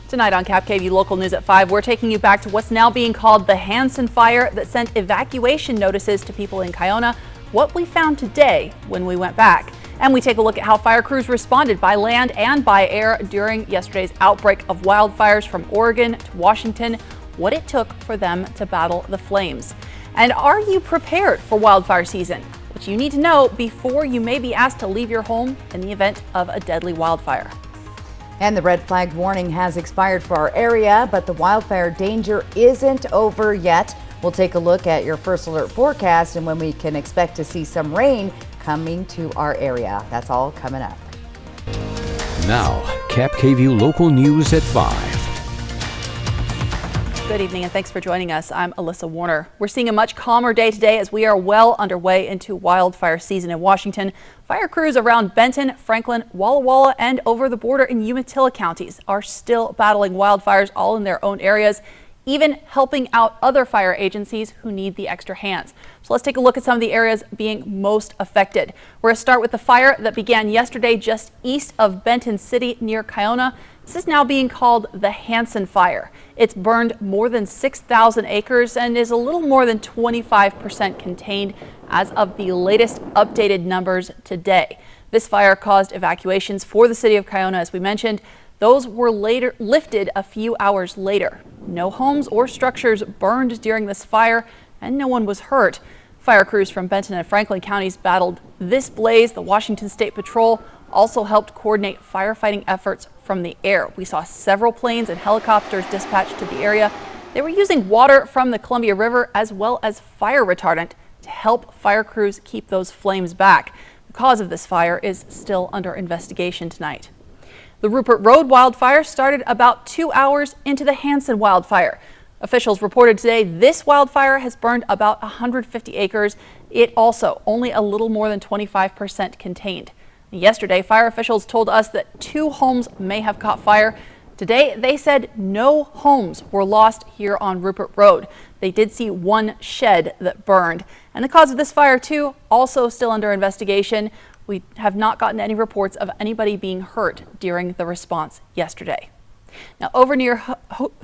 Tonight on KAPP Local News at 5, we're taking you back to what's now being called the Hansen Fire that sent evacuation notices to people in Kiona. What we found today when we went back. And we take a look at how fire crews responded by land and by air during yesterday's outbreak of wildfires from Oregon to Washington, what it took for them to battle the flames. And are you prepared for wildfire season? What you need to know before you may be asked to leave your home in the event of a deadly wildfire. And the red flag warning has expired for our area, but the wildfire danger isn't over yet. We'll take a look at your first alert forecast and when we can expect to see some rain coming to our area. That's all coming up. Now, KAPP Local News at 5. Good evening and thanks for joining us. I'm Alyssa Warner. We're seeing a much calmer day today as we are well underway into wildfire season in Washington. Fire crews around Benton, Franklin, Walla Walla, and over the border in Umatilla counties are still battling wildfires all in their own areas, even helping out other fire agencies who need the extra hands. So let's take a look at some of the areas being most affected. We're going to start with the fire that began yesterday just east of Benton City near Kiona. This is now being called the Hansen Fire. It's burned more than 6,000 acres and is a little more than 25% contained as of the latest updated numbers today. This fire caused evacuations for the city of Kiona, as we mentioned. Those were later lifted a few hours later. No homes or structures burned during this fire and no one was hurt. Fire crews from Benton and Franklin counties battled this blaze. The Washington State Patrol also helped coordinate firefighting efforts from the air. We saw several planes and helicopters dispatched to the area. They were using water from the Columbia River as well as fire retardant to help fire crews keep those flames back. The cause of this fire is still under investigation tonight. The Rupert Road wildfire started about 2 hours into the Hansen wildfire. Officials reported today this wildfire has burned about 150 acres. It also only a little more than 25% contained. Yesterday, fire officials told us that 2 homes may have caught fire. Today, they said no homes were lost here on Rupert Road. They did see 1 shed that burned. And the cause of this fire, too, also still under investigation. We have not gotten any reports of anybody being hurt during the response yesterday. Now, over near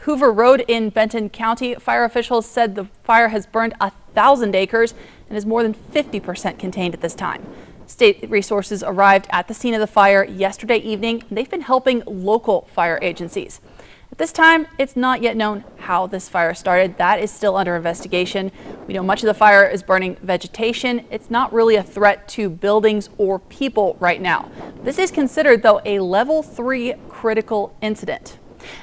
Hoover Road in Benton County, fire officials said the fire has burned 1,000 acres and is more than 50% contained at this time. State resources arrived at the scene of the fire yesterday evening. They've been helping local fire agencies. At this time, it's not yet known how this fire started. That is still under investigation. We know much of the fire is burning vegetation. It's not really a threat to buildings or people right now. This is considered, though, a level 3 critical incident.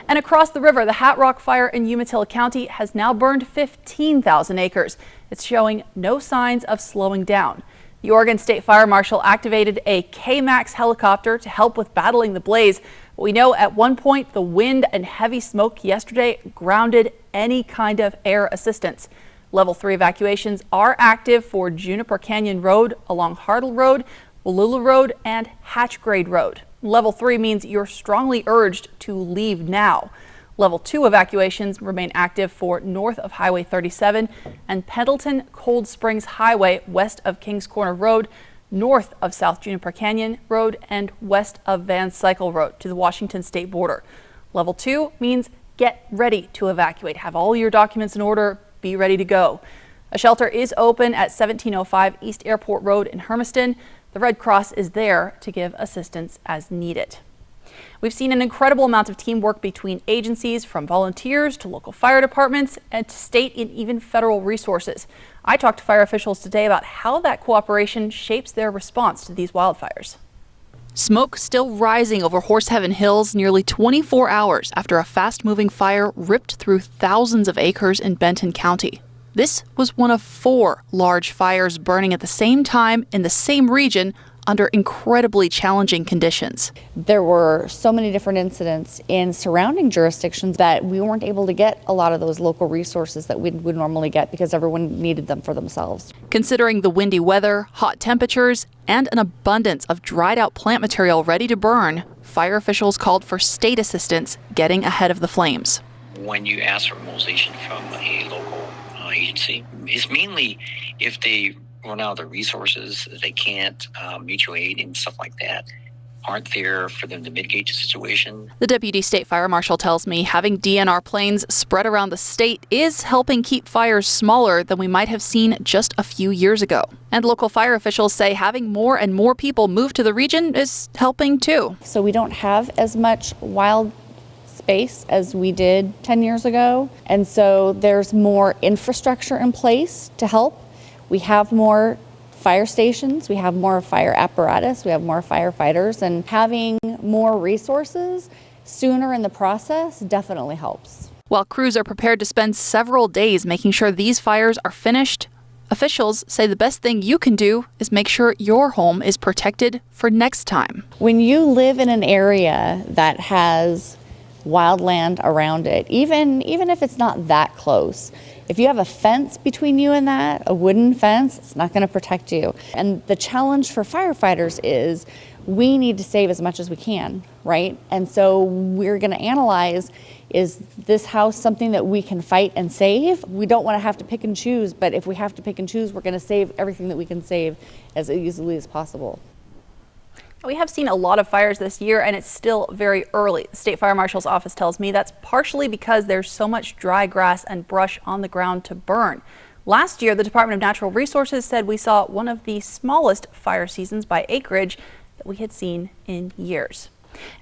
And across the river, the Hat Rock Fire in Umatilla County has now burned 15,000 acres. It's showing no signs of slowing down. The Oregon State Fire Marshal activated a K-MAX helicopter to help with battling the blaze. We know at one point the wind and heavy smoke yesterday grounded any kind of air assistance. Level 3 evacuations are active for Juniper Canyon Road, along Hartle Road, Wallula Road, and Hatchgrade Road. Level 3 means you're strongly urged to leave now. Level 2 evacuations remain active for north of Highway 37 and Pendleton Cold Springs Highway west of Kings Corner Road, north of South Juniper Canyon Road, and west of Van Cycle Road to the Washington state border. Level 2 means get ready to evacuate. Have all your documents in order. Be ready to go. A shelter is open at 1705 East Airport Road in Hermiston. The Red Cross is there to give assistance as needed. We've seen an incredible amount of teamwork between agencies, from volunteers to local fire departments and to state and even federal resources. I talked to fire officials today about how that cooperation shapes their response to these wildfires. Smoke still rising over Horse Heaven Hills nearly 24 hours after a fast-moving fire ripped through thousands of acres in Benton County. This was one of 4 large fires burning at the same time in the same region under incredibly challenging conditions. There were so many different incidents in surrounding jurisdictions that we weren't able to get a lot of those local resources that we would normally get because everyone needed them for themselves. Considering the windy weather, hot temperatures, and an abundance of dried out plant material ready to burn, fire officials called for state assistance getting ahead of the flames. When you ask for mobilization from a local agency, it's mainly if they run out of the resources, they can't mutual aid and stuff like that. aren't there for them to mitigate the situation. The Deputy State Fire Marshal tells me having DNR planes spread around the state is helping keep fires smaller than we might have seen just a few years ago. And local fire officials say having more and more people move to the region is helping too. So we don't have as much wild space as we did 10 years ago. And so there's more infrastructure in place to help. We have more fire stations, we have more fire apparatus, we have more firefighters, and having more resources sooner in the process definitely helps. While crews are prepared to spend several days making sure these fires are finished, officials say the best thing you can do is make sure your home is protected for next time. When you live in an area that has wildland around it, even if it's not that close, if you have a fence between you and that, a wooden fence, it's not going to protect you. And the challenge for firefighters is we need to save as much as we can, right? And so we're going to analyze, is this house something that we can fight and save? We don't want to have to pick and choose, but if we have to pick and choose, we're going to save everything that we can save as easily as possible. We have seen a lot of fires this year, and it's still very early. The State Fire Marshal's office tells me that's partially because there's so much dry grass and brush on the ground to burn. Last year, the Department of Natural Resources said we saw one of the smallest fire seasons by acreage that we had seen in years.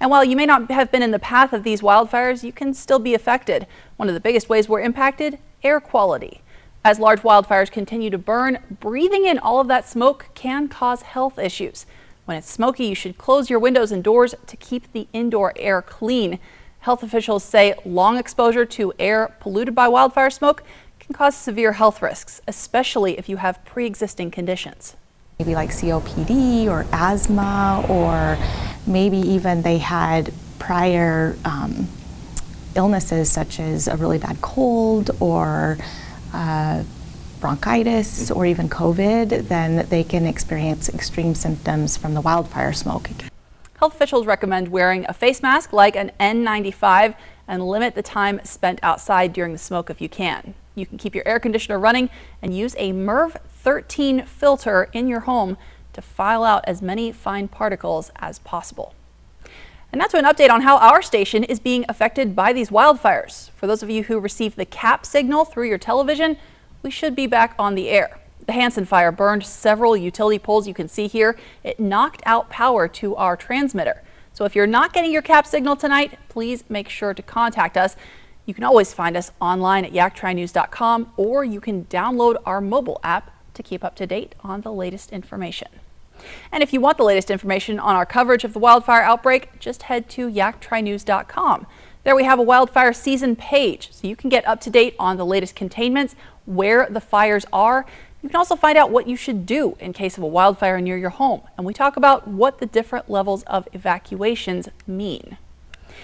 And while you may not have been in the path of these wildfires, you can still be affected. One of the biggest ways we're impacted, air quality. As large wildfires continue to burn, breathing in all of that smoke can cause health issues. When it's smoky, you should close your windows and doors to keep the indoor air clean. Health officials say long exposure to air polluted by wildfire smoke can cause severe health risks, especially if you have pre-existing conditions. Maybe like COPD or asthma, or maybe even they had prior illnesses such as a really bad cold or bronchitis or even COVID, then they can experience extreme symptoms from the wildfire smoke. Health officials recommend wearing a face mask like an N95 and limit the time spent outside during the smoke if you can. You can keep your air conditioner running and use a MERV 13 filter in your home to file out as many fine particles as possible. And now to an update on how our station is being affected by these wildfires. For those of you who receive the CAP signal through your television, we should be back on the air. The Hanson fire burned several utility poles you can see here. It knocked out power to our transmitter. So if you're not getting your CAP signal tonight, please make sure to contact us. You can always find us online at yaktrynews.com, or you can download our mobile app to keep up to date on the latest information. And if you want the latest information on our coverage of the wildfire outbreak, just head to yaktrynews.com. There we have a wildfire season page, so you can get up to date on the latest containments, where the fires are. You can also find out what you should do in case of a wildfire near your home. And we talk about what the different levels of evacuations mean.